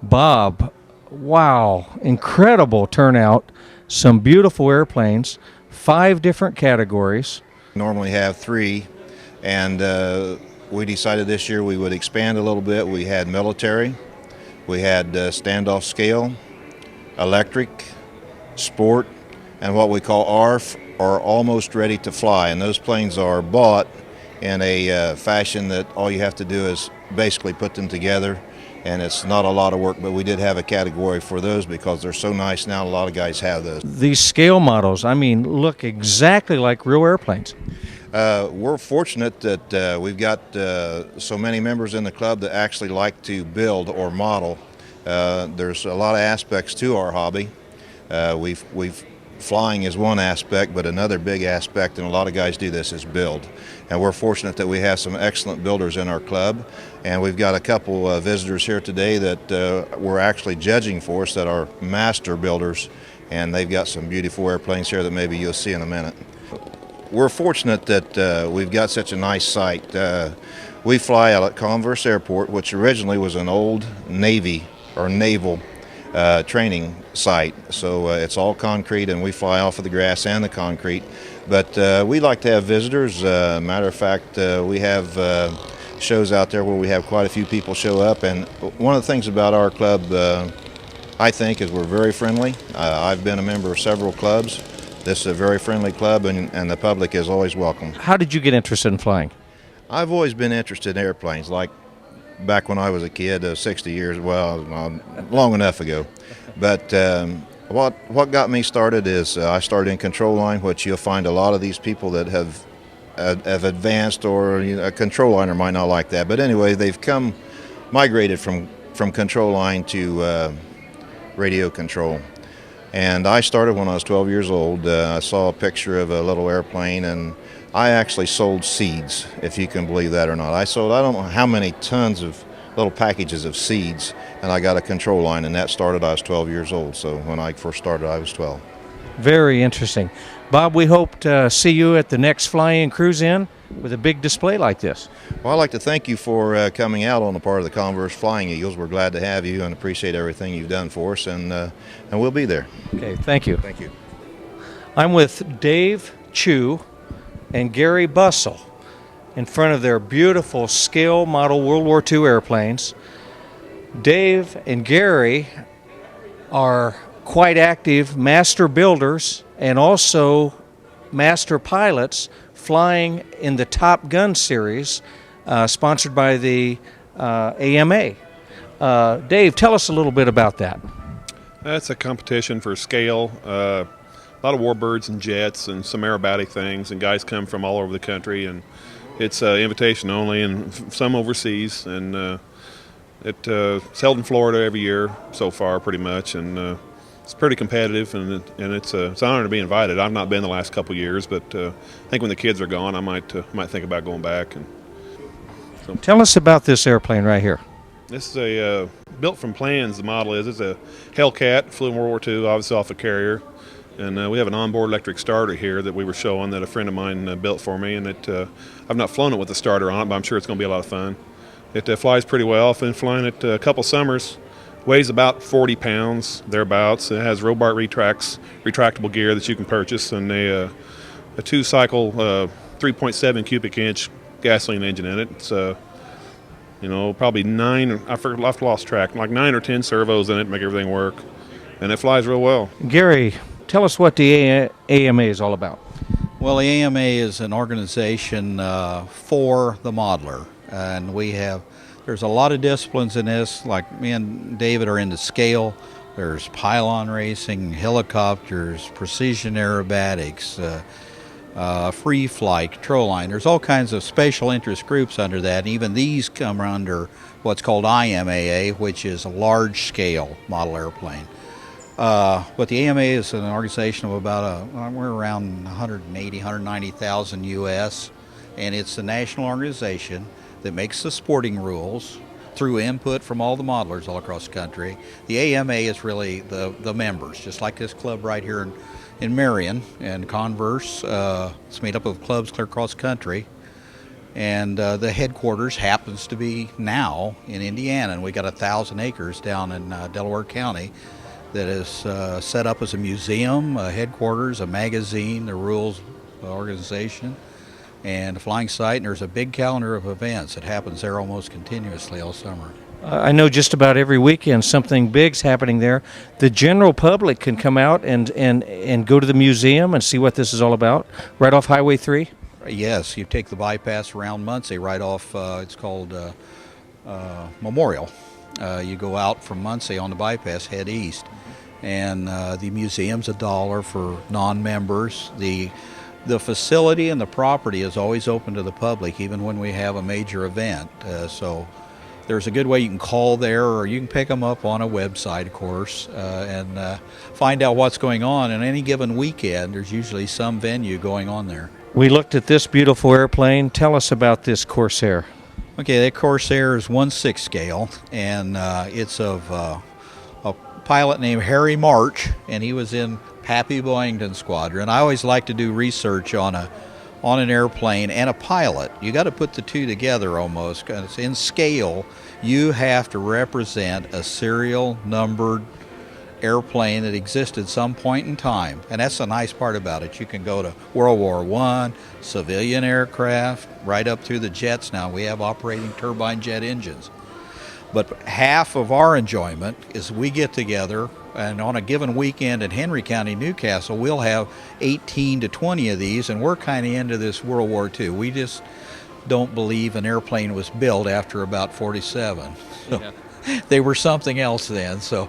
Bob, wow, incredible turnout, some beautiful airplanes, 5 different categories. Normally have 3, and we decided this year we would expand a little bit. We had military, we had standoff scale, electric, sport, and what we call ARF, or almost ready to fly. And those planes are bought in a fashion that all you have to do is basically put them together, and it's not a lot of work, but we did have a category for those because they're so nice now. A lot of guys have those. These scale models, I mean, look exactly like real airplanes. We're fortunate that we've got so many members in the club that actually like to build or model. There's a lot of aspects to our hobby. We've flying is one aspect, but another big aspect, and a lot of guys do this, is build. And we're fortunate that we have some excellent builders in our club, and we've got a couple visitors here today that we're actually judging for us that are master builders, and they've got some beautiful airplanes here that maybe you'll see in a minute. We're fortunate that we've got such a nice site. We fly out at Converse Airport, which originally was an old Navy or naval training site. So it's all concrete, and we fly off of the grass and the concrete. But we like to have visitors. Matter of fact, we have shows out there where we have quite a few people show up. And one of the things about our club, I think, is we're very friendly. I've been a member of several clubs. This is a very friendly club, and the public is always welcome. How did you get interested in flying? I've always been interested in airplanes, like back when I was a kid, 60 years, well, long enough ago. But what got me started is I started in control line, which you'll find a lot of these people that have advanced, or a control liner might not like that. But anyway, they've migrated from control line to radio control. And I started when I was 12 years old. I saw a picture of a little airplane, and I actually sold seeds, if you can believe that or not. I sold, I don't know how many tons of little packages of seeds, and I got a control line, and that started, I was 12 years old. So when I first started, I was 12. Very interesting. Bob, we hope to see you at the next Fly-In Cruise-In with a big display like this. Well, I'd like to thank you for coming out on the part of the Converse Flying Eagles. We're glad to have you and appreciate everything you've done for us, and we'll be there. Okay, thank you. Thank you. I'm with Dave Chu and Gary Bussell in front of their beautiful scale model World War II airplanes. Dave and Gary are quite active master builders and also master pilots flying in the Top Gun series sponsored by the AMA. Dave, tell us a little bit about that. That's a competition for scale. A lot of warbirds and jets and some aerobatic things, and guys come from all over the country, and it's invitation only, and some overseas, and it's held in Florida every year so far, pretty much, and it's pretty competitive, and it's an honor to be invited. I've not been the last couple years, but I think when the kids are gone, I might think about going back. And so. Tell us about this airplane right here. This is a built from plans. The model is. It's a Hellcat, flew in World War II, obviously off a carrier. And we have an onboard electric starter here that we were showing that a friend of mine built for me. And I've not flown it with the starter on it, but I'm sure it's going to be a lot of fun. It flies pretty well. I've been flying it a couple summers. Weighs about 40 pounds, thereabouts. It has Robart retractable gear that you can purchase, and a 2-cycle 3.7 cubic inch gasoline engine in it. It's probably 9, I've lost track, like 9 or 10 servos in it to make everything work. And it flies real well. Gary, tell us what the AMA is all about. Well, the AMA is an organization for the modeler, and there's a lot of disciplines in this. Like me and David are into scale. There's pylon racing, helicopters, precision aerobatics, free flight, control line. There's all kinds of special interest groups under that. And even these come under what's called IMAA, which is a large scale model airplane. But the AMA is an organization of about we're around 180, 190,000 U.S., and it's the national organization that makes the sporting rules through input from all the modelers all across the country. The AMA is really the members, just like this club right here in Marion and Converse. It's made up of clubs clear across the country. And the headquarters happens to be now in Indiana, and we got 1,000 acres down in Delaware County that is set up as a museum, a headquarters, a magazine, the rules organization, and a flying site. And there's a big calendar of events that happens there almost continuously all summer. I know just about every weekend something big's happening there. The general public can come out and go to the museum and see what this is all about, right off Highway 3? Yes, you take the bypass around Muncie right off, it's called Memorial. You go out from Muncie on the bypass, head east, and the museum's $1 for non-members. The facility and the property is always open to the public, even when we have a major event. So there's a good way you can call there, or you can pick them up on a website, of course, and find out what's going on. And any given weekend, there's usually some venue going on there. We looked at this beautiful airplane. Tell us about this Corsair. Okay, that Corsair is 1/6 scale, and it's of a pilot named Harry March, and he was in Pappy Boyington Squadron. I always like to do research on an airplane and a pilot. You got to put the two together almost, because in scale, you have to represent a serial numbered airplane that existed at some point in time. And that's the nice part about it. You can go to World War I, civilian aircraft, right up through the jets now. We have operating turbine jet engines. But half of our enjoyment is we get together, and on a given weekend in Henry County, Newcastle, we'll have 18 to 20 of these, and we're kind of into this World War II. We just don't believe an airplane was built after about 47. So they were something else then. So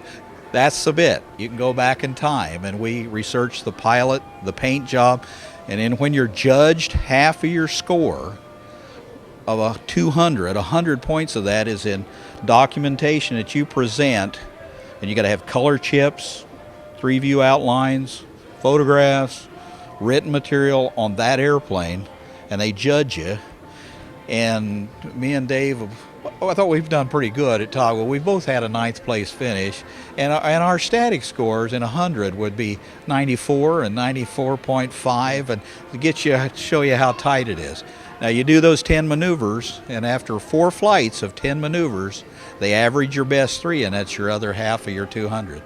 that's the bit. You can go back in time, and we research the pilot, the paint job, and then when you're judged, half of your score of 100 points of that is in documentation that you present, and you got to have color chips, 3-view outlines, photographs, written material on that airplane, and they judge you. And me and Dave, I thought we've done pretty good at Toggle. We both had a 9th place finish, and our static scores in 100 would be 94 and 94.5, and to show you how tight it is. Now you do those 10 maneuvers, and after 4 flights of 10 maneuvers, they average your best 3, and that's your other half of your 200.